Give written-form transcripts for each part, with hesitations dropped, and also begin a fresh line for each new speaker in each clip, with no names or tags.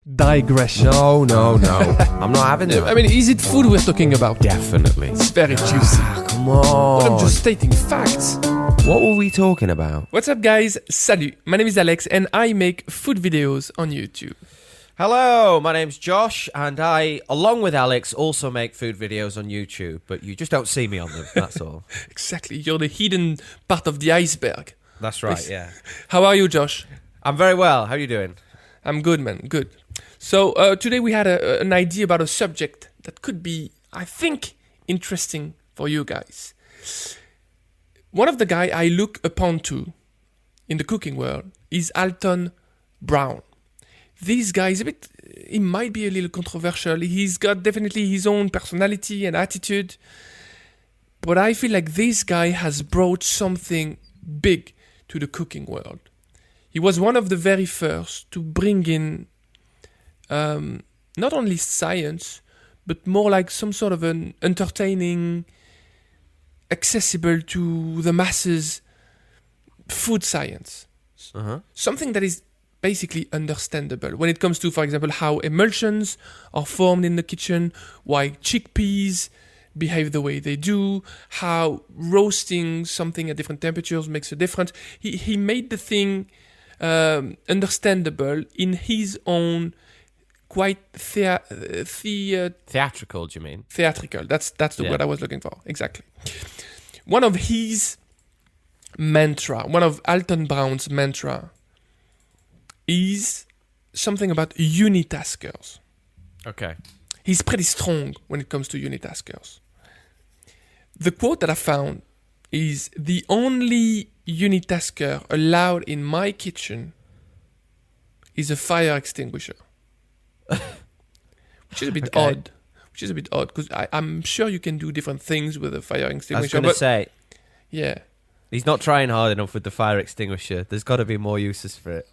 Digression.
No. I'm not having it.
I mean, is it food we're talking about?
Definitely.
It's very juicy.
Come on.
But I'm just stating facts.
What were we talking about?
What's up, guys? Salut. My name is Alex, and I make food videos on YouTube.
Hello, my name's Josh, and I, along with Alex, also make food videos on YouTube, but you just don't see me on them, that's all.
Exactly. You're the hidden part of the iceberg.
That's right, yeah.
How are you, Josh?
I'm very well. How are you doing?
I'm good, man. Good. So today we had an idea about a subject that could be, I think, interesting for you guys. One of the guys I look upon to in the cooking world is Alton Brown. This guy is he might be a little controversial. He's got definitely his own personality and attitude. But I feel like this guy has brought something big to the cooking world. He was one of the very first to bring in not only science, but more like some sort of an entertaining, accessible to the masses food science. Something that is basically understandable when it comes to, for example, how emulsions are formed in the kitchen, why chickpeas behave the way they do, how roasting something at different temperatures makes a difference. He made the thing understandable in his own quite
theatrical, do you mean?
Theatrical. That's the word I was looking for. Exactly. One of his mantra, one of Alton Brown's mantra, is something about Uni-taskers.
Okay.
He's pretty strong when it comes to Uni-taskers. The quote that I found is, "The only Uni-tasker allowed in my kitchen is a fire extinguisher." Which is a bit odd. Which is a bit odd, because I'm sure you can do different things with a fire extinguisher.
I was going to say,
yeah,
he's not trying hard enough with the fire extinguisher. There's got to be more uses for it.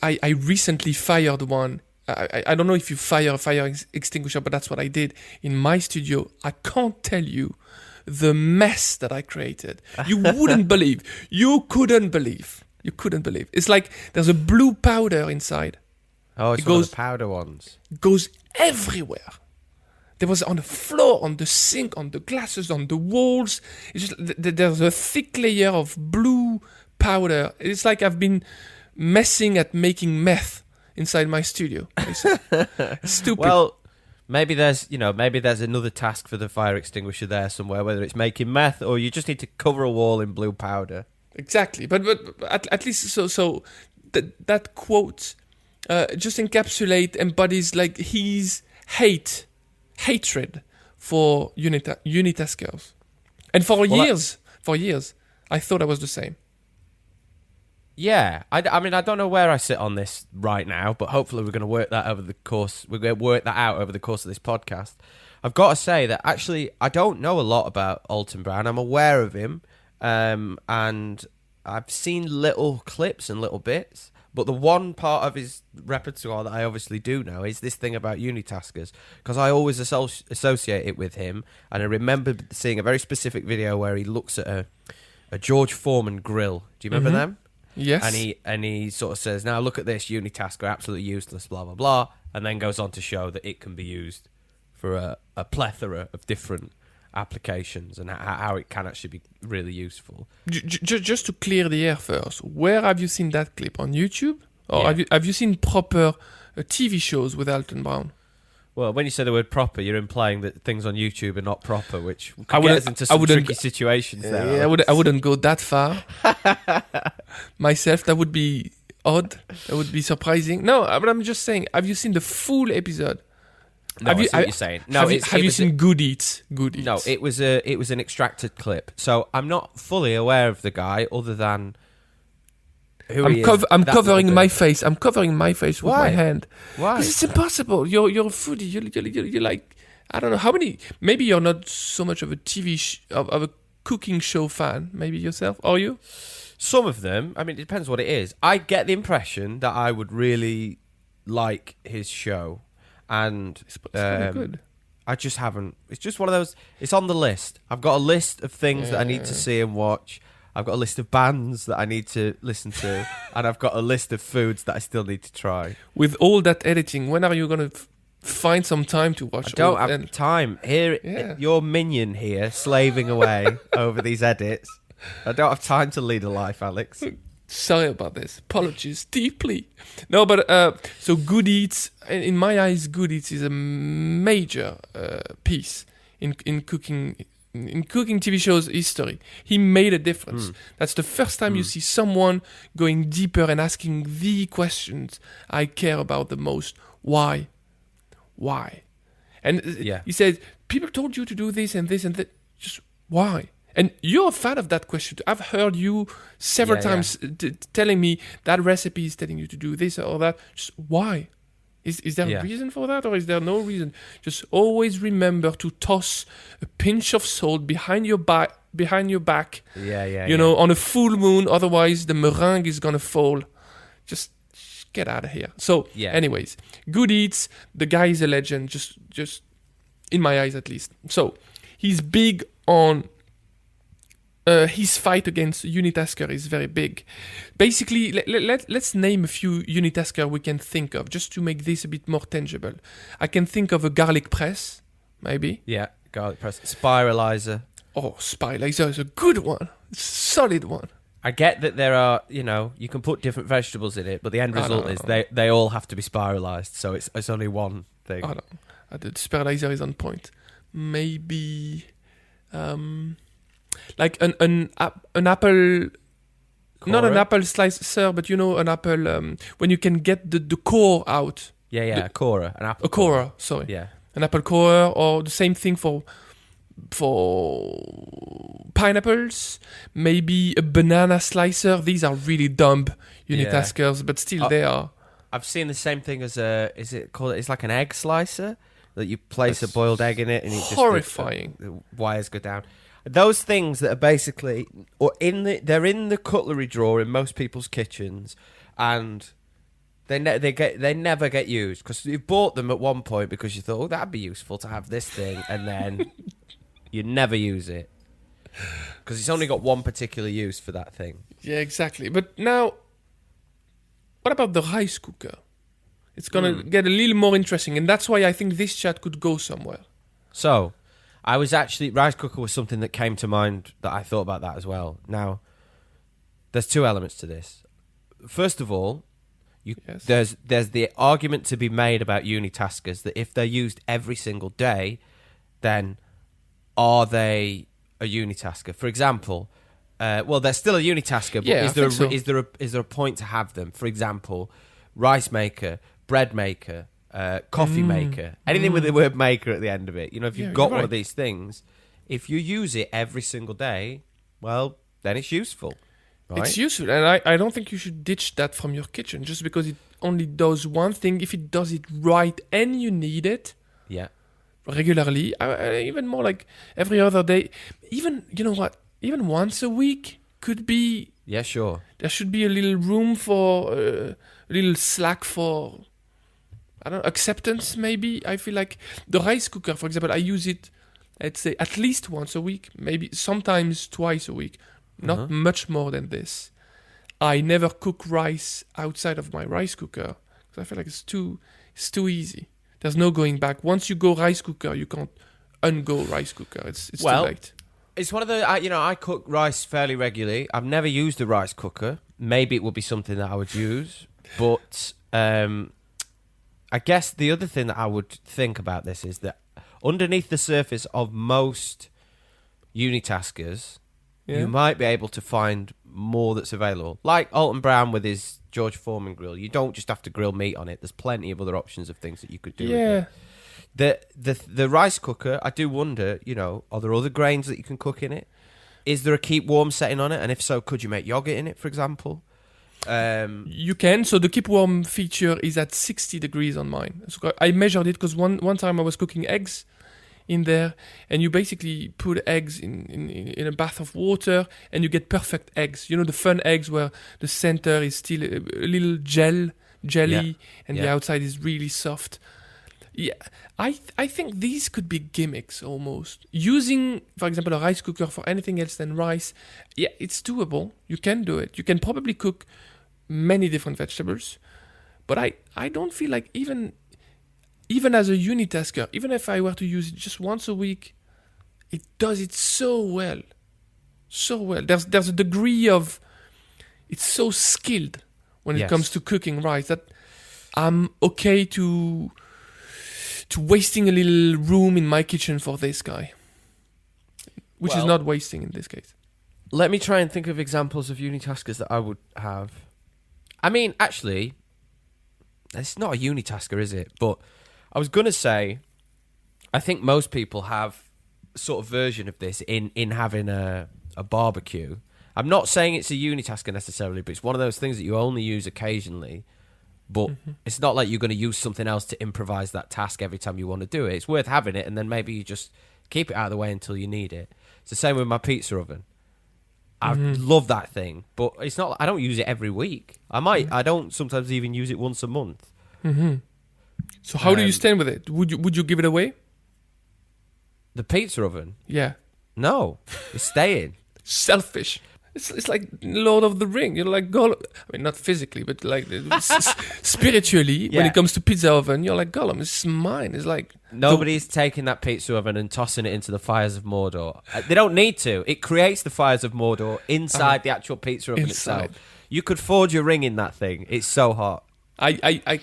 I recently fired one. I don't know if you fire a fire extinguisher, but that's what I did in my studio. I can't tell you the mess that I created. You wouldn't believe. You couldn't believe. It's like there's a blue powder inside.
Oh, it's one of the powder ones.
Goes everywhere. There was on the floor, on the sink, on the glasses, on the walls. It's just there's a thick layer of blue powder. It's like I've been messing at making meth inside my studio. Stupid.
Well, maybe there's another task for the fire extinguisher there somewhere, whether it's making meth or you just need to cover a wall in blue powder.
Exactly. But at least so that quote just embodies like his hatred for Unitaskers. And for years, I thought I was the same.
Yeah, I mean, I don't know where I sit on this right now, but hopefully we're going to work that out over the course of this podcast. I've got to say that actually I don't know a lot about Alton Brown. I'm aware of him, and I've seen little clips and little bits. But the one part of his repertoire that I obviously do know is this thing about Unitaskers, because I always associate it with him. And I remember seeing a very specific video where he looks at a George Foreman grill. Do you remember them?
Yes.
And he sort of says, "Now look at this Unitasker, absolutely useless, blah, blah, blah." And then goes on to show that it can be used for a plethora of different applications and how it can actually be really useful.
Just to clear the air first, where have you seen that clip? On YouTube? Or have you seen proper TV shows with Alton Brown?
Well, when you say the word proper, you're implying that things on YouTube are not proper, which could get us into some tricky situations there.
Yeah, I wouldn't go that far. Myself, that would be odd. That would be surprising. No, but I'm just saying, have you seen the full episode?
No, I see what you're saying. No,
have you seen Good Eats? Good Eats.
No, it was an extracted clip. So I'm not fully aware of the guy, other than who he is.
I'm covering my face. I'm covering my face with my hand.
Why?
Because it's impossible. You're a foodie. You're like, I don't know how many. Maybe you're not so much of a of a cooking show fan. Maybe yourself. Are you?
Some of them. I mean, it depends what it is. I get the impression that I would really like his show. And
it's really good.
I just haven't. It's just one of those. It's on the list. I've got a list of things that I need to see and watch. I've got a list of bands that I need to listen to, and I've got a list of foods that I still need to try.
With all that editing, when are you going to find some time to watch?
I don't have time. Here, your minion here, slaving away over these edits. I don't have time to lead a life, Alex.
Sorry about this. Apologies deeply. No, but so Good Eats, in my eyes, Good Eats is a major piece in cooking TV shows history. He made a difference. That's the first time you see someone going deeper and asking the questions I care about the most. Why? And he said, people told you to do this and this and that. Just why? And you're a fan of that question. I've heard you several times telling me that recipe is telling you to do this or that. Just why? Is there a reason for that, or is there no reason? Just always remember to toss a pinch of salt behind your back. You know, on a full moon. Otherwise, the meringue is gonna fall. Just get out of here. So, anyways, Good Eats. The guy is a legend. Just in my eyes, at least. So, he's big on. His fight against Unitasker is very big. Basically, let's name a few Unitasker we can think of, just to make this a bit more tangible. I can think of a garlic press, maybe.
Yeah, garlic press. Spiralizer.
Oh, spiralizer is a good one. Solid one.
I get that there are, you can put different vegetables in it, but the end result is they all have to be spiralized, so it's only one thing.
Oh, no. The spiralizer is on point. Maybe... like an apple, not an apple slicer, but an apple when you can get the core out.
A corer, an apple.
A corer, sorry.
Yeah,
an apple corer, or the same thing for pineapples. Maybe a banana slicer. These are really dumb Unitaskers, but still they are.
I've seen the same thing as it's like an egg slicer that you place a boiled egg in it, and it's
horrifying.
The wires go down. Those things that are basically, they're in the cutlery drawer in most people's kitchens, and they never get used because you bought them at one point because you thought, oh, that'd be useful to have this thing, and then you never use it because it's only got one particular use for that thing.
Yeah, exactly. But now, what about the rice cooker? It's gonna get a little more interesting, and that's why I think this chat could go somewhere.
So. I was actually... Rice cooker was something that came to mind that I thought about that as well. Now, there's two elements to this. First of all, there's the argument to be made about Unitaskers that if they're used every single day, then are they a Unitasker? For example, they're still a Unitasker, but is there a point to have them? For example, rice maker, bread maker... coffee maker, anything with the word maker at the end of it. If you've got one of these things, if you use it every single day, well, then it's useful. Right?
It's useful, and I don't think you should ditch that from your kitchen just because it only does one thing. If it does it right and you need it regularly, even more like every other day, even, even once a week could be...
Yeah, sure.
There should be a little room for, a little slack for... I don't know, acceptance maybe. I feel like the rice cooker, for example, I use it, let's say, at least once a week, maybe sometimes twice a week, not much more than this. I never cook rice outside of my rice cooker because I feel like it's too easy. There's no going back. Once you go rice cooker, you can't ungo rice cooker. It's too late.
It's one of the, I cook rice fairly regularly. I've never used a rice cooker. Maybe it would be something that I would use, but... I guess the other thing that I would think about this is that underneath the surface of most Unitaskers, you might be able to find more that's available. Like Alton Brown with his George Foreman grill. You don't just have to grill meat on it. There's plenty of other options of things that you could do with it. The rice cooker, I do wonder, are there other grains that you can cook in it? Is there a keep warm setting on it? And if so, could you make yogurt in it, for example?
You can. So the keep warm feature is at 60 degrees on mine. So I measured it because one time I was cooking eggs in there, and you basically put eggs in a bath of water, and you get perfect eggs. The fun eggs where the center is still a little jelly, and the outside is really soft. Yeah, I think these could be gimmicks almost. Using, for example, a rice cooker for anything else than rice, yeah, it's doable. You can do it. You can probably cook many different vegetables. But I don't feel like even as a unitasker, even if I were to use it just once a week, it does it so well. So well. There's a degree of, it's so skilled when it comes to cooking rice that I'm okay to wasting a little room in my kitchen for this guy, which is not wasting in this case.
Let me try and think of examples of unitaskers that I would have. I mean, actually, it's not a unitasker, is it? But I was going to say, I think most people have a sort of version of this in having a barbecue. I'm not saying it's a unitasker necessarily, but it's one of those things that you only use occasionally. But it's not like you're going to use something else to improvise that task every time you want to do it. It's worth having it, and then maybe you just keep it out of the way until you need it. It's the same with my pizza oven. I love that thing, but it's not. I don't use it every week. I don't sometimes even use it once a month.
So how do you stand with it? Would you give it away?
The pizza oven?
Yeah.
No, it's staying.
Selfish. It's like Lord of the Ring. You're like Gollum. I mean, not physically, but like spiritually. When it comes to pizza oven, you're like Gollum. It's mine. It's like
nobody's taking that pizza oven and tossing it into the fires of Mordor. They don't need to. It creates the fires of Mordor inside the actual pizza oven itself. You could forge a ring in that thing. It's so hot.
I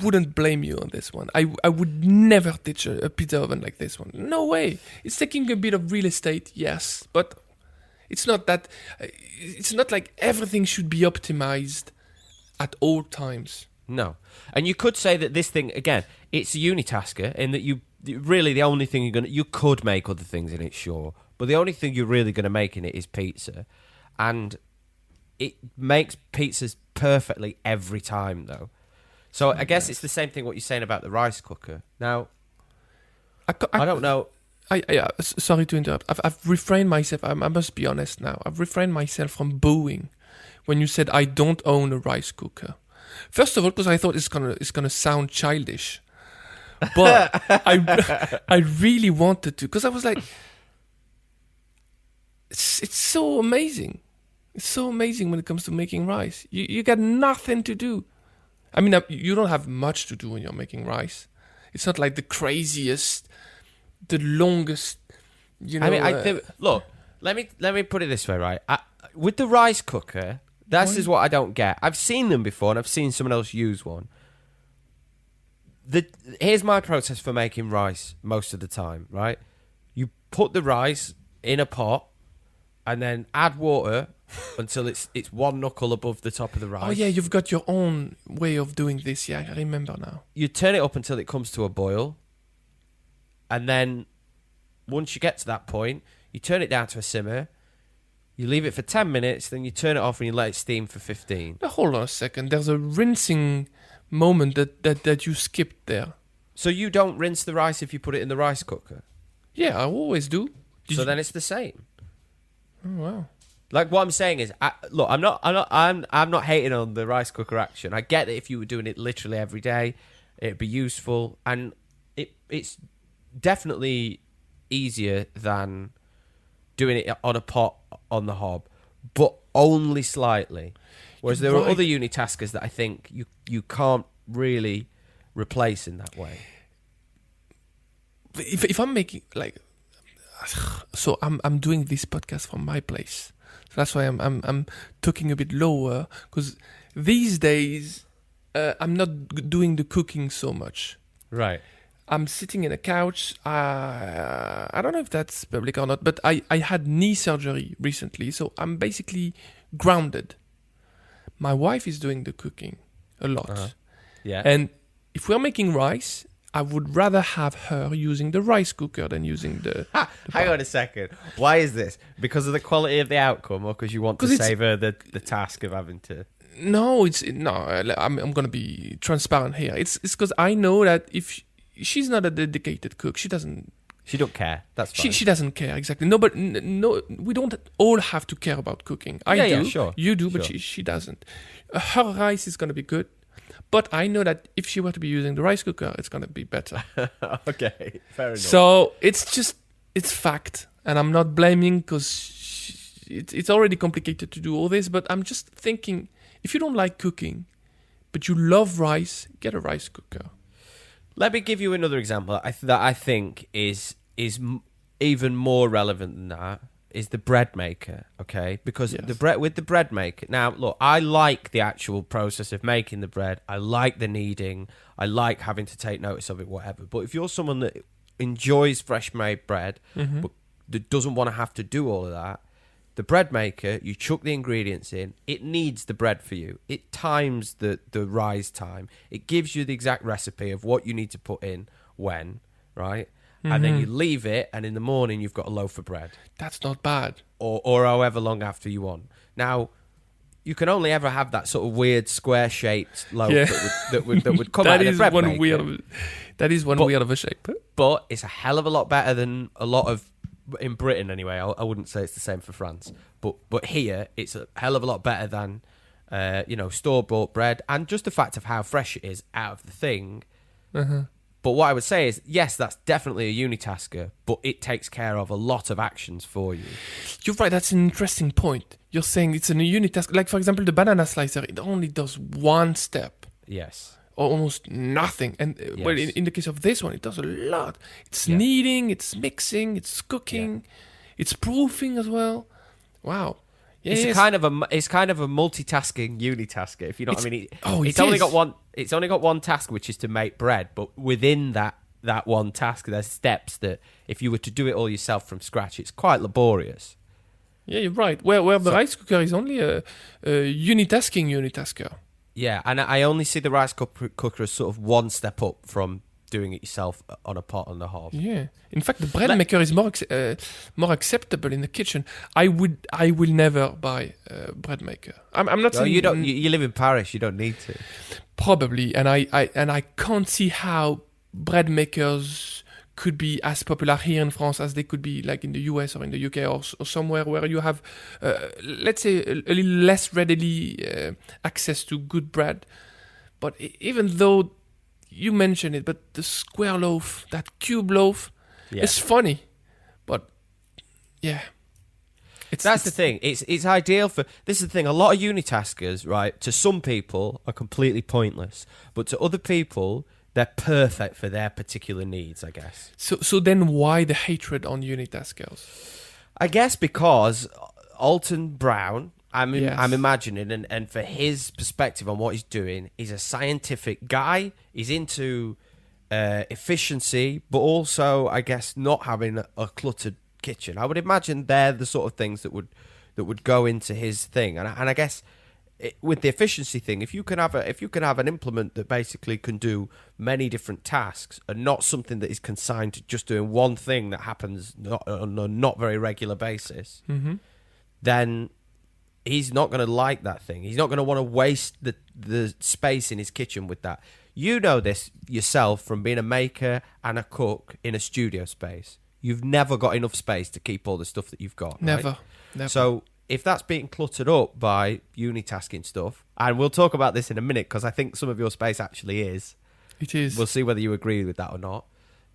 wouldn't blame you on this one. I would never ditch a pizza oven like this one. No way. It's taking a bit of real estate, yes, but it's not that. It's not like everything should be optimized at all times.
No, and you could say that this thing again, it's a unitasker in that you really the only thing you could make other things in it, sure, but the only thing you're really gonna make in it is pizza, and it makes pizzas perfectly every time though. So I guess it's the same thing what you're saying about the rice cooker. Now, I don't know.
Sorry to interrupt. I've refrained myself. I must be honest now. I've refrained myself from booing when you said I don't own a rice cooker. First of all, because I thought it's gonna sound childish, but I really wanted to, because I was like, it's so amazing. It's so amazing when it comes to making rice. You got nothing to do. I mean, you don't have much to do when you're making rice. It's not like the craziest, the longest,
I mean, I think, look, let me put it this way, right? With the rice cooker, this is what I don't get. I've seen them before, and I've seen someone else use one. Here's my process for making rice most of the time, right? You put the rice in a pot, and then add water until it's one knuckle above the top of the rice.
Oh yeah, you've got your own way of doing this. Yeah, I remember now.
You turn it up until it comes to a boil. And then once you get to that point, you turn it down to a simmer. You leave it for 10 minutes, then you turn it off and you let it steam for 15.
Now, hold on a second. There's a rinsing moment that you skipped there.
So you don't rinse the rice if you put it in the rice cooker?
Yeah, I always do.
Then it's the same.
Oh wow.
Like what I'm saying is, look, I'm not hating on the rice cooker action. I get that if you were doing it literally every day, it'd be useful, and it's definitely easier than doing it on a pot on the hob, but only slightly. Whereas there are other unitaskers that I think you can't really replace in that way.
If I'm making so I'm doing this podcast from my place. So that's why I'm talking a bit lower, because these days I'm not doing the cooking so much.
Right.
I'm sitting in a couch. I don't know if that's public or not, but I had knee surgery recently, so I'm basically grounded. My wife is doing the cooking a lot.
Yeah.
And if we're making rice, I would rather have her using the rice cooker than using the
Hang on a second. Why is this? Because of the quality of the outcome, or because you want to save her the task of having to...
No, I'm going to be transparent here. It's because I know that if she's not a dedicated cook, she don't
care. That's fine.
She doesn't care, exactly. No, but no, we don't all have to care about cooking. I do.
Yeah, sure.
You do,
sure.
but she doesn't. Her rice is going to be good. But I know that if she were to be using the rice cooker, it's going to be better.
Okay, fair enough.
So it's fact. And I'm not blaming because it's already complicated to do all this. But I'm just thinking, if you don't like cooking, but you love rice, get a rice cooker.
Let me give you another example that I think is even more relevant than that. Is the bread maker, okay? Because
Yes.
the bread maker. Now, look, I like the actual process of making the bread. I like the kneading. I like having to take notice of it, whatever. But if you're someone that enjoys fresh made bread, but that doesn't want to have to do all of that, the bread maker, you chuck the ingredients in. It kneads the bread for you. It times the rise time. It gives you the exact recipe of what you need to put in when, right? And then you leave it, and in the morning you've got a loaf of bread.
That's not bad.
Or however long after you want. Now, you can only ever have that sort of weird square-shaped loaf that would come out of the bread maker.
That is one weird of a shape.
But it's a hell of a lot better than a lot of... In Britain, anyway. I wouldn't say it's the same for France. But here, it's a hell of a lot better than, store-bought bread. And just the fact of how fresh it is out of the thing... But what I would say is, yes, that's definitely a unitasker, but it takes care of a lot of actions for you.
You're right, that's an interesting point. You're saying it's a unitasker. Like, for example, the banana slicer, it only does one step.
Yes.
Or almost nothing. And well, in the case of this one, it does a lot. It's kneading, it's mixing, it's cooking, it's proofing as well. Wow.
Yes. It's kind of a multitasking unitasker, if you know what I mean. It's only got one task, which is to make bread, but within that one task, there's steps that if you were to do it all yourself from scratch, it's quite laborious.
Yeah, you're right. Where the rice cooker is only a unitasker.
Yeah, and I only see the rice cooker as sort of one step up from doing it yourself on a pot on the hob.
Yeah. In fact, the bread maker is more acceptable in the kitchen. I will never buy a bread maker. I'm not saying
you don't. You live in Paris. You don't need to.
Probably, and I can't see how bread makers could be as popular here in France as they could be like in the US or in the UK or somewhere where you have, let's say, a little less readily access to good bread. But even though you mentioned it, but the square loaf, that cube loaf, is funny. But yeah,
that's the thing. It's ideal for. This is the thing. A lot of unitaskers, right? To some people, are completely pointless, but to other people, they're perfect for their particular needs, I guess.
So then, why the hatred on unitaskers?
I guess because Alton Brown. I'm imagining, and for his perspective on what he's doing, he's a scientific guy. He's into efficiency, but also, I guess, not having a cluttered kitchen. I would imagine they're the sort of things that would go into his thing. And I guess with the efficiency thing, if you can have an implement that basically can do many different tasks and not something that is consigned to just doing one thing that happens on a not very regular basis, then he's not going to like that thing. He's not going to want to waste the space in his kitchen with that. You know this yourself from being a maker and a cook in a studio space. You've never got enough space to keep all the stuff that you've got.
Never.
So if that's being cluttered up by unitasking stuff, and we'll talk about this in a minute because I think some of your space actually is.
It is.
We'll see whether you agree with that or not.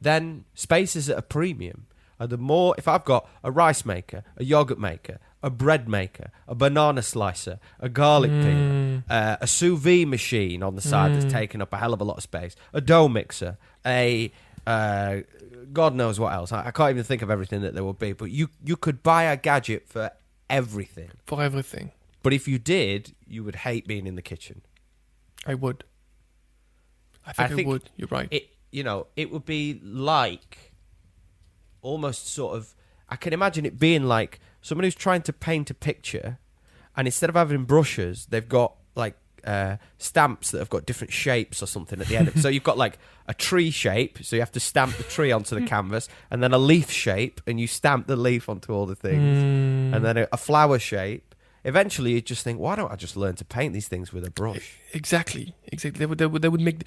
Then space is at a premium. And the more, if I've got a rice maker, a yogurt maker, a bread maker, a banana slicer, a garlic peeler, a sous vide machine on the side that's taking up a hell of a lot of space, a dough mixer, a God knows what else. I can't even think of everything that there would be. But you could buy a gadget for everything.
For everything.
But if you did, you would hate being in the kitchen.
I would. I think I would. You're right.
It would be like almost sort of, I can imagine it being like someone who's trying to paint a picture, and instead of having brushes, they've got like stamps that have got different shapes or something at the end. So you've got like a tree shape, so you have to stamp the tree onto the canvas, and then a leaf shape, and you stamp the leaf onto all the things, and then a flower shape. Eventually, you just think, why don't I just learn to paint these things with a brush? Exactly.
They would make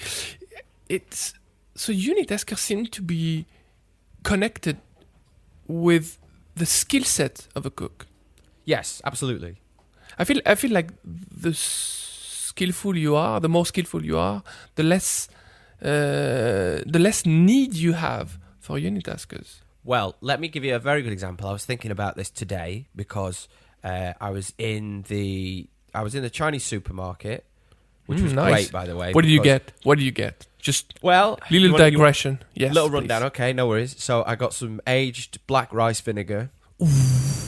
it's so unitaskers seem to be connected with the skill set of a cook.
Yes, absolutely.
I feel like the skill skillful you are, the more skillful you are, the less need you have for unitaskers.
Well, let me give you a very good example. I was thinking about this today because I was in the Chinese supermarket, which was
nice.
great, by the way.
What did you get? Just
little
digression. Yes,
little
please.
rundown. Okay, no worries. So I got some aged black rice vinegar.
Ooh,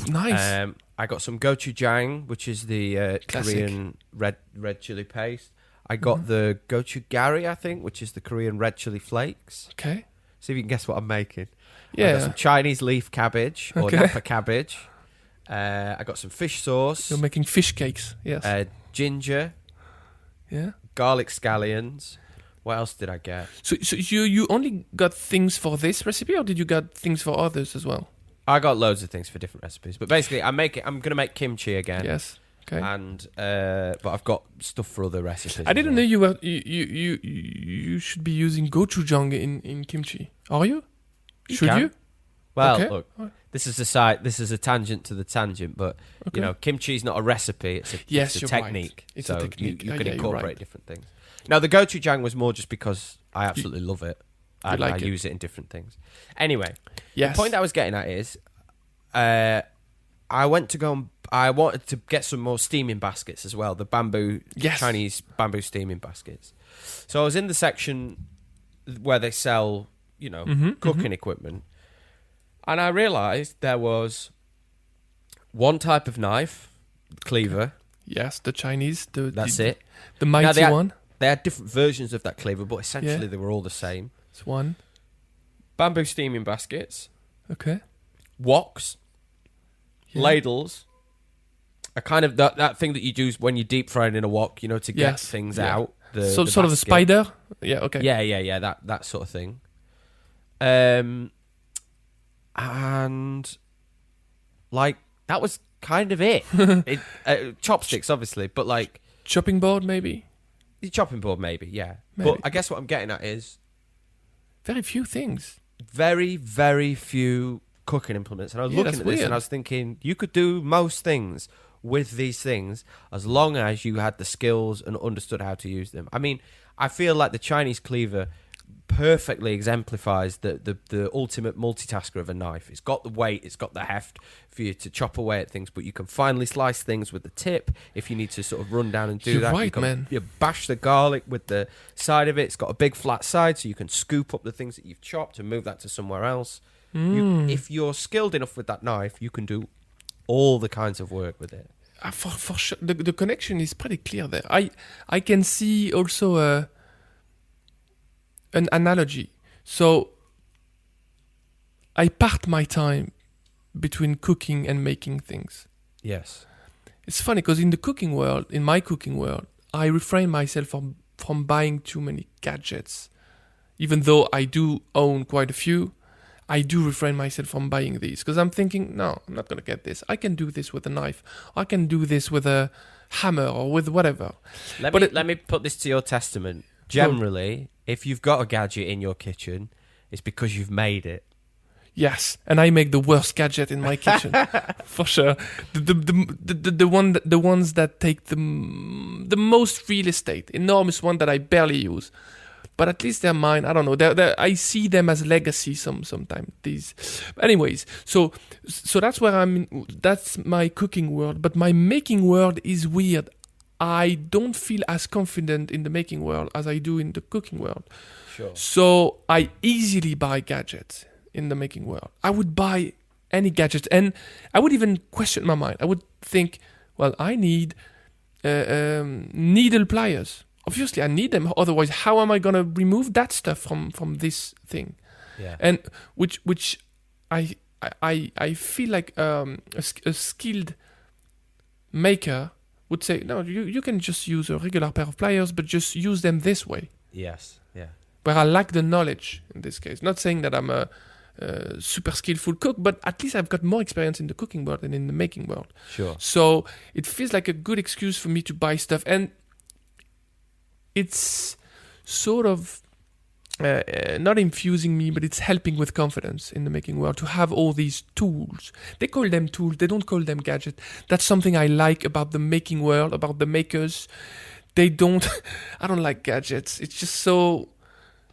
nice.
I got some gochujang, which is the Korean red chili paste. I got the gochujang, I think, which is the Korean red chili flakes.
Okay.
See if you can guess what I'm making.
Yeah.
I got some Chinese leaf cabbage or Napa cabbage. I got some fish sauce.
You're making fish cakes. Yes.
Ginger.
Yeah.
Garlic scallions. What else did I get?
So you only got things for this recipe, or did you got things for others as well?
I got loads of things for different recipes, but basically I'm gonna make kimchi again.
Yes. Okay.
And but I've got stuff for other recipes.
I didn't know you should be using gochujang in kimchi. Are you? Should you?
Well,
okay.
Look, this is a tangent to the tangent, but kimchi is not a recipe; it's a technique.
Right. It's
so
a technique.
You can incorporate different things. Now, the gochujang was more just because I absolutely love it. And I use it in different things. Anyway,
yes.
The point I was getting at is, I wanted to get some more steaming baskets as well. The Chinese bamboo steaming baskets. So I was in the section where they sell, cooking equipment, and I realised there was one type of knife, cleaver.
Yes, the Chinese.
That's it.
The mighty one.
They had different versions of that cleaver, but essentially they were all the same.
It's one.
Bamboo steaming baskets.
Okay.
Woks. Yeah. Ladles. A kind of that thing that you use when you deep frying in a wok, to get things out.
Sort of the spider. Yeah. Okay.
Yeah. That sort of thing. And like that was kind of it. Chopsticks, obviously, but like
chopping board, maybe.
The chopping board, maybe. Yeah. But I guess what I'm getting at is
very few things.
Very, very few cooking implements. And I was looking at this and I was thinking, you could do most things with these things as long as you had the skills and understood how to use them. I mean, I feel like the Chinese cleaver perfectly exemplifies the ultimate multitasker of a knife. It's got the weight, it's got the heft for you to chop away at things, but you can finely slice things with the tip if you need to sort of run down and do that.
Right, man.
You bash the garlic with the side of it. It's got a big flat side, so you can scoop up the things that you've chopped and move that to somewhere else. If you're skilled enough with that knife, you can do all the kinds of work with it.
For sure, the connection is pretty clear there. I can see also an analogy. So I part my time between cooking and making things.
Yes.
It's funny because in my cooking world, I refrain myself from buying too many gadgets. Even though I do own quite a few, I do refrain myself from buying these because I'm thinking, no, I'm not going to get this. I can do this with a knife. I can do this with a hammer or with whatever.
Let me put this to your testament. Generally, if you've got a gadget in your kitchen, it's because you've made it.
Yes, and I make the worst gadget in my kitchen, for sure. The ones that take the most real estate, enormous one that I barely use. But at least they're mine. I don't know. I see them as legacy sometimes. These, anyways. So that's where I'm. That's my cooking world. But my making world is weird. I don't feel as confident in the making world as I do in the cooking world.
Sure.
So I easily buy gadgets in the making world. I would buy any gadget, and I would even question my mind. I would think, well, I need needle pliers. Obviously, I need them. Otherwise, how am I going to remove that stuff from this thing?
Yeah.
And which I feel like a skilled maker would say, no, you can just use a regular pair of pliers, but just use them this way.
Yes, yeah.
But I lack the knowledge in this case. Not saying that I'm a super skillful cook, but at least I've got more experience in the cooking world than in the making world.
Sure.
So it feels like a good excuse for me to buy stuff. And it's sort of not infusing me, but it's helping with confidence in the making world to have all these tools. They call them tools. They don't call them gadgets. That's something I like about the making world, about the makers. they don't. I don't like gadgets. It's just so.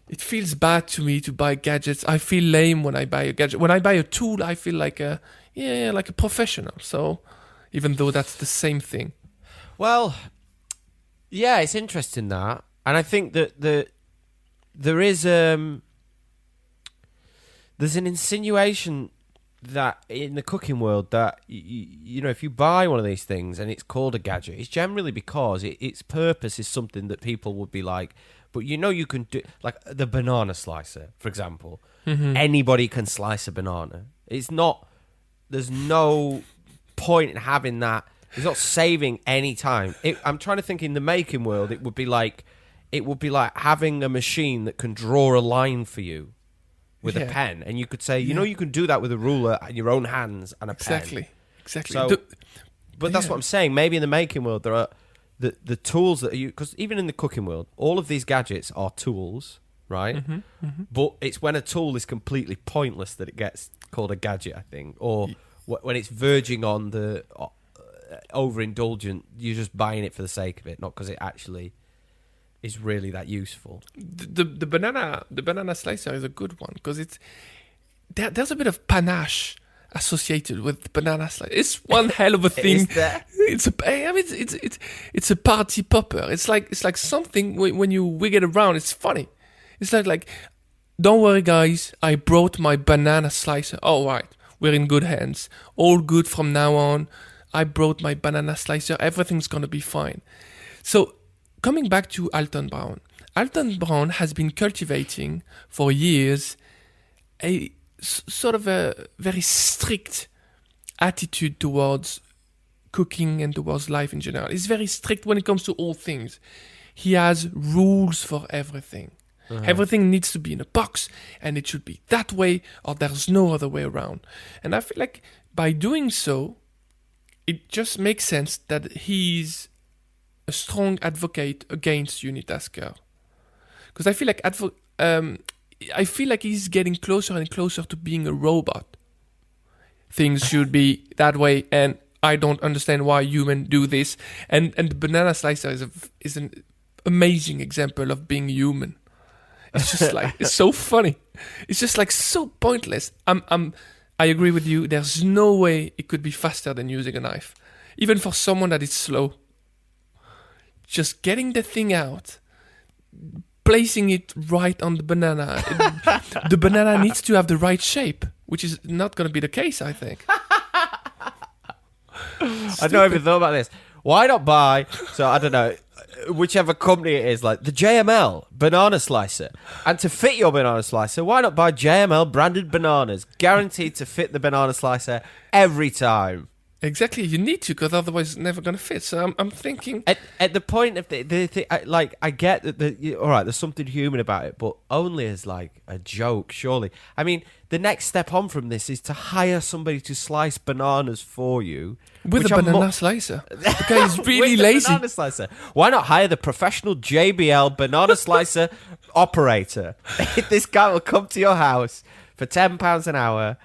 It feels bad to me to buy gadgets. I feel lame when I buy a gadget. When I buy a tool, I feel like a professional. So, even though that's the same thing.
Well, yeah, it's interesting that, and I think that there is there's an insinuation that in the cooking world that you know, if you buy one of these things and it's called a gadget, it's generally because its purpose is something that people would be like, but you know, you can do, like the banana slicer, for example. Anybody can slice a banana. It's not. There's no point in having that. It's not saving any time. I'm trying to think in the making world. It would be like having a machine that can draw a line for you with a pen, and you could say, you know, you can do that with a ruler and your own hands and a pen.
Exactly.
So, but that's what I'm saying. Maybe in the making world there are the tools that you, because even in the cooking world, all of these gadgets are tools, right? But it's when a tool is completely pointless that it gets called a gadget, I think, or when it's verging on the overindulgent. You're just buying it for the sake of it, not because it actually is really that useful.
The banana slicer is a good one because there's a bit of panache associated with banana slicer. It's one hell of a thing. It's a party popper. It's like something when you wig it around, it's funny. It's like don't worry guys, I brought my banana slicer. All right, we're in good hands. All good from now on. I brought my banana slicer. Everything's gonna be fine. So, coming back to Alton Brown. Alton Brown has been cultivating for years a sort of a very strict attitude towards cooking and towards life in general. He's very strict when it comes to all things. He has rules for everything. Everything needs to be in a box, and it should be that way, or there's no other way around. And I feel like by doing so, it just makes sense that he's a strong advocate against Unitasker, because I feel like he's getting closer and closer to being a robot. Things should be that way, and I don't understand why humans do this. And the banana slicer is an amazing example of being human. It's just like it's so funny. It's just like so pointless. I agree with you. There's no way it could be faster than using a knife, even for someone that is slow. Just getting the thing out, placing it right on the banana. The banana needs to have the right shape, which is not going to be the case, I think.
I've not even thought about this. Why not buy, so I don't know, whichever company it is, like the JML banana slicer. And to fit your banana slicer, why not buy JML branded bananas? Guaranteed to fit the banana slicer every time.
Exactly, you need to, because otherwise it's never going to fit. So I'm thinking...
At the point of I get that, all right, there's something human about it, but only as like a joke, surely. I mean, the next step on from this is to hire somebody to slice bananas for you.
With a banana slicer. The guy is really lazy.
Banana slicer. Why not hire the professional JBL banana slicer operator? This guy will come to your house for £10 an hour,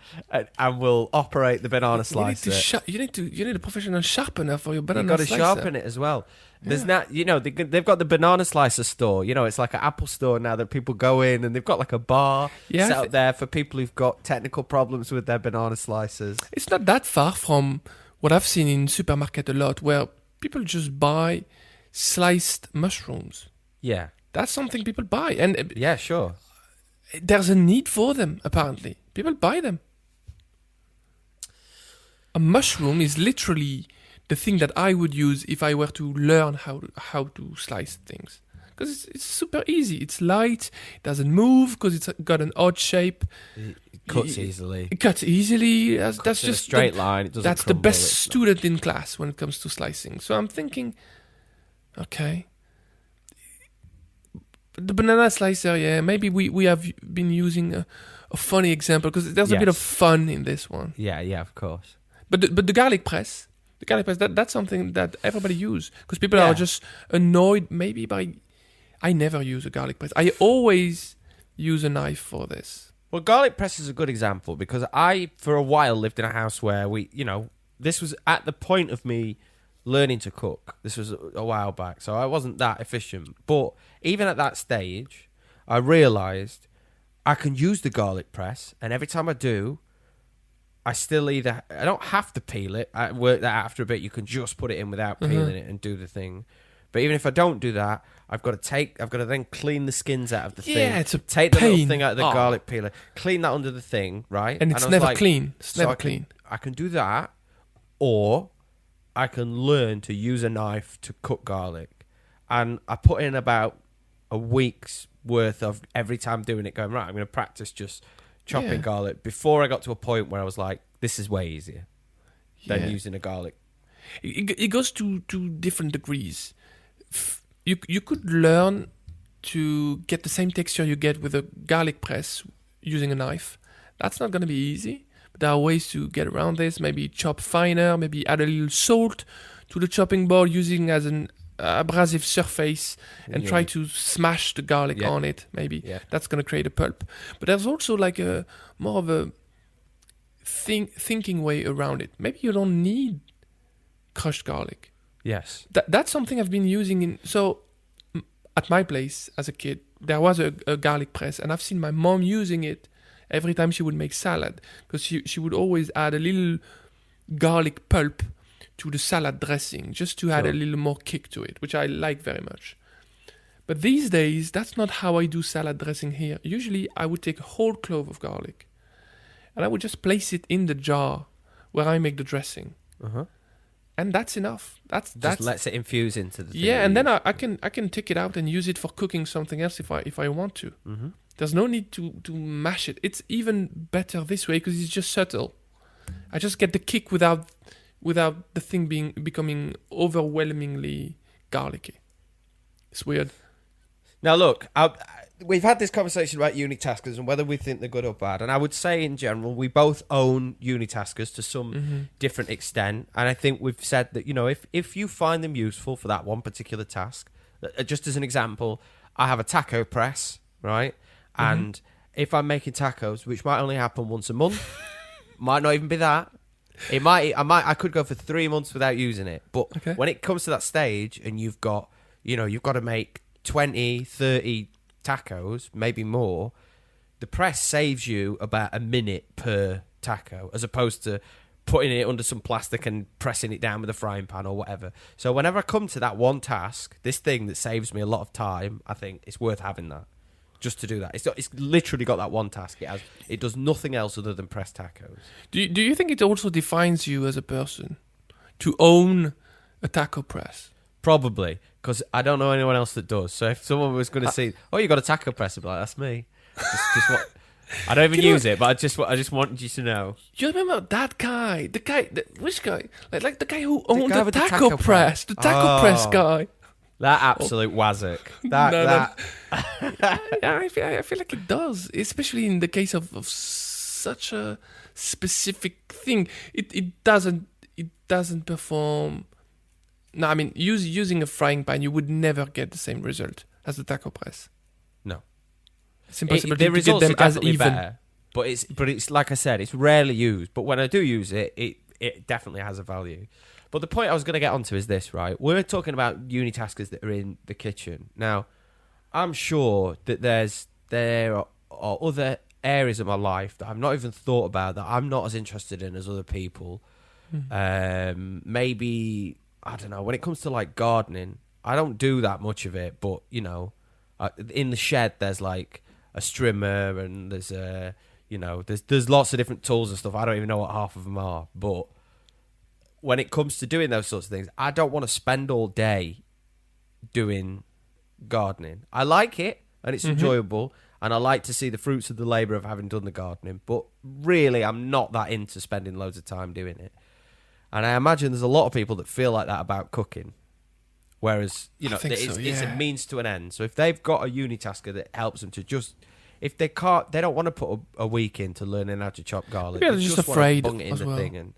and will operate the banana slicer.
You need a professional sharpener for your banana
You've got to
slicer.
sharpen it as well. There's not, they've got the banana slicer store. You know, it's like an Apple store now that people go in, and they've got like a bar set up there for people who've got technical problems with their banana slicers.
It's not that far from what I've seen in supermarket a lot, where people just buy sliced mushrooms.
Yeah,
that's something people buy, and
yeah, sure.
There's a need for them, apparently. People buy them. A mushroom is literally the thing that I would use if I were to learn how to slice things. Because it's super easy. It's light. It doesn't move because it's got an odd shape.
It cuts easily.
It cuts easily. That's just
a straight line. It doesn't
that's
crumble.
the best student in class when it comes to slicing. So I'm thinking, okay... The banana slicer, yeah. Maybe we have been using a funny example, because there's a bit of fun in this one.
Yeah, of course.
But the garlic press, that's something that everybody use, because people are just annoyed maybe by... I never use a garlic press. I always use a knife for this.
Well, garlic press is a good example, because I, for a while, lived in a house where this was at the point of me learning to cook. This was a while back, so I wasn't that efficient. But even at that stage, I realised I can use the garlic press, and every time I do, I don't have to peel it. I worked that out after a bit. You can just put it in without peeling it and do the thing. But even if I don't do that, I've got to then clean the skins out of the thing.
Yeah, it's a
take the little
pain.
thing out of the garlic peeler, clean that under the thing, right?
And it's
I was
never
like,
clean. It's
so
never clean.
I can do that, or I can learn to use a knife to cook garlic. And I put in about a week's worth of every time doing it, going, right, I'm going to practice just chopping garlic before I got to a point where I was like, this is way easier than using a garlic.
It goes to different degrees. You could learn to get the same texture you get with a garlic press using a knife. That's not going to be easy, but there are ways to get around this. Maybe chop finer, maybe add a little salt to the chopping board using as an abrasive surface and try to smash the garlic on it, maybe. Yeah. That's going to create a pulp. But there's also like a more of a thinking way around it. Maybe you don't need crushed garlic.
Yes.
That's something I've been using at my place as a kid. There was a garlic press, and I've seen my mom using it every time she would make salad, because she would always add a little garlic pulp to the salad dressing, just to add a little more kick to it, which I like very much. But these days, that's not how I do salad dressing here. Usually, I would take a whole clove of garlic, and I would just place it in the jar where I make the dressing. And that's enough. That's
just lets it infuse into the thing.
Yeah, and then I can take it out and use it for cooking something else if I want to. There's no need to mash it. It's even better this way because it's just subtle. I just get the kick without the thing becoming overwhelmingly garlicky. It's weird.
Now look, we've had this conversation about Uni-taskers and whether we think they're good or bad. And I would say in general, we both own Uni-taskers to some different extent. And I think we've said that, if you find them useful for that one particular task, just as an example, I have a taco press, right? And if I'm making tacos, which might only happen once a month, might not even be that. I could go for 3 months without using it. But when it comes to that stage and you've got to make 20, 30 tacos, maybe more, the press saves you about a minute per taco, as opposed to putting it under some plastic and pressing it down with a frying pan or whatever. So whenever I come to that one task, this thing that saves me a lot of time, I think it's worth having that, just to do that. It's literally got that one task. It does nothing else other than press tacos.
Do you think it also defines you as a person to own a taco press?
Probably, because I don't know anyone else that does. So if someone was going to say, "Oh, you got a taco press," I'd be like, "That's me." Just what I don't even use it, but I just wanted you to know.
You remember that guy? Which guy? Like the guy who owned the taco press, the taco press guy.
That absolute wazzock.
I feel like it does, especially in the case of such a specific thing. It doesn't perform. No, I mean, using a frying pan, you would never get the same result as the taco press.
No,
it's impossible
the
to
results
get them
are
as
definitely
even.
better. But it's like I said, it's rarely used. But when I do use it, it definitely has a value. But the point I was going to get onto is this, right? We're talking about Uni-taskers that are in the kitchen. Now, I'm sure that there are other areas of my life that I've not even thought about, that I'm not as interested in as other people. Maybe, I don't know, when it comes to like gardening, I don't do that much of it. But, in the shed, there's like a strimmer and there's there's lots of different tools and stuff. I don't even know what half of them are. But when it comes to doing those sorts of things, I don't want to spend all day doing gardening. I like it and it's enjoyable, and I like to see the fruits of the labour of having done the gardening, but really I'm not that into spending loads of time doing it. And I imagine there's a lot of people that feel like that about cooking, whereas it's a means to an end. So if they've got a Uni-tasker that helps them to just, if they don't want to put a week into learning how to chop garlic,
Maybe they're just afraid
bung it in
as
the
well.
thing, and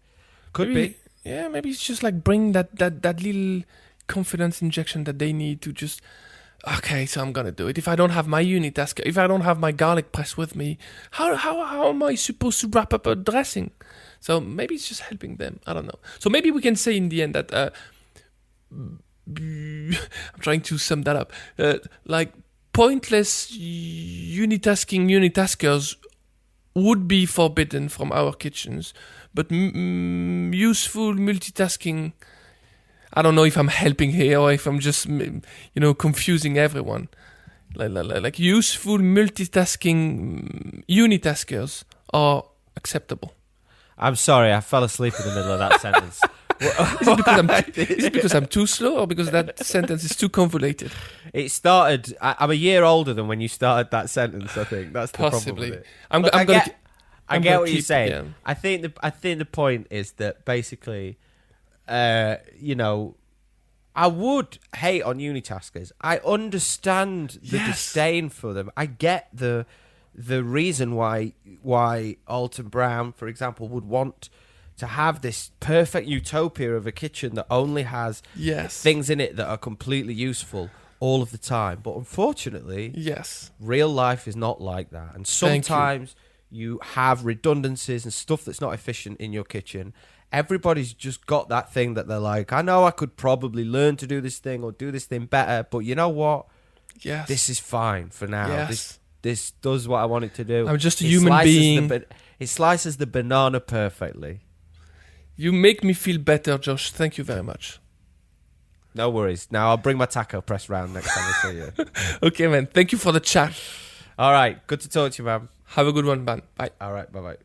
could be.
Yeah, maybe it's just like bring that little confidence injection that they need to just, okay, so I'm going to do it. If I don't have my Uni-tasker, if I don't have my garlic press with me, how am I supposed to wrap up a dressing? So maybe it's just helping them. I don't know. So maybe we can say in the end that I'm trying to sum that up. Like pointless unitaskers would be forbidden from our kitchens, but useful multitasking. I don't know if I'm helping here or if I'm just confusing everyone. Like useful multitasking unitaskers are acceptable.
I'm sorry, I fell asleep in the middle of that sentence.
Is it because I'm too slow or because that sentence is too convoluted?
It started. I'm a year older than when you started that sentence. I think that's the
Possibly.
problem with it. I get what you're saying.
Yeah.
I think the point is that basically, I would hate on unitaskers. I understand the disdain for them. I get the reason why Alton Brown, for example, would want to have this perfect utopia of a kitchen that only has things in it that are completely useful all of the time. But unfortunately, real life is not like that. And sometimes you have redundancies and stuff that's not efficient in your kitchen. Everybody's just got that thing that they're like, I know I could probably learn to do this thing or do this thing better, but you know what?
Yes.
This is fine for now.
Yes.
This does what I want it to do.
I'm just a human being.
It slices the banana perfectly.
You make me feel better, Josh. Thank you very much.
No worries. Now I'll bring my taco press round next time I see you.
Okay, man. Thank you for the chat.
All right. Good to talk to you, man.
Have a good one, man. Bye.
All right. Bye-bye.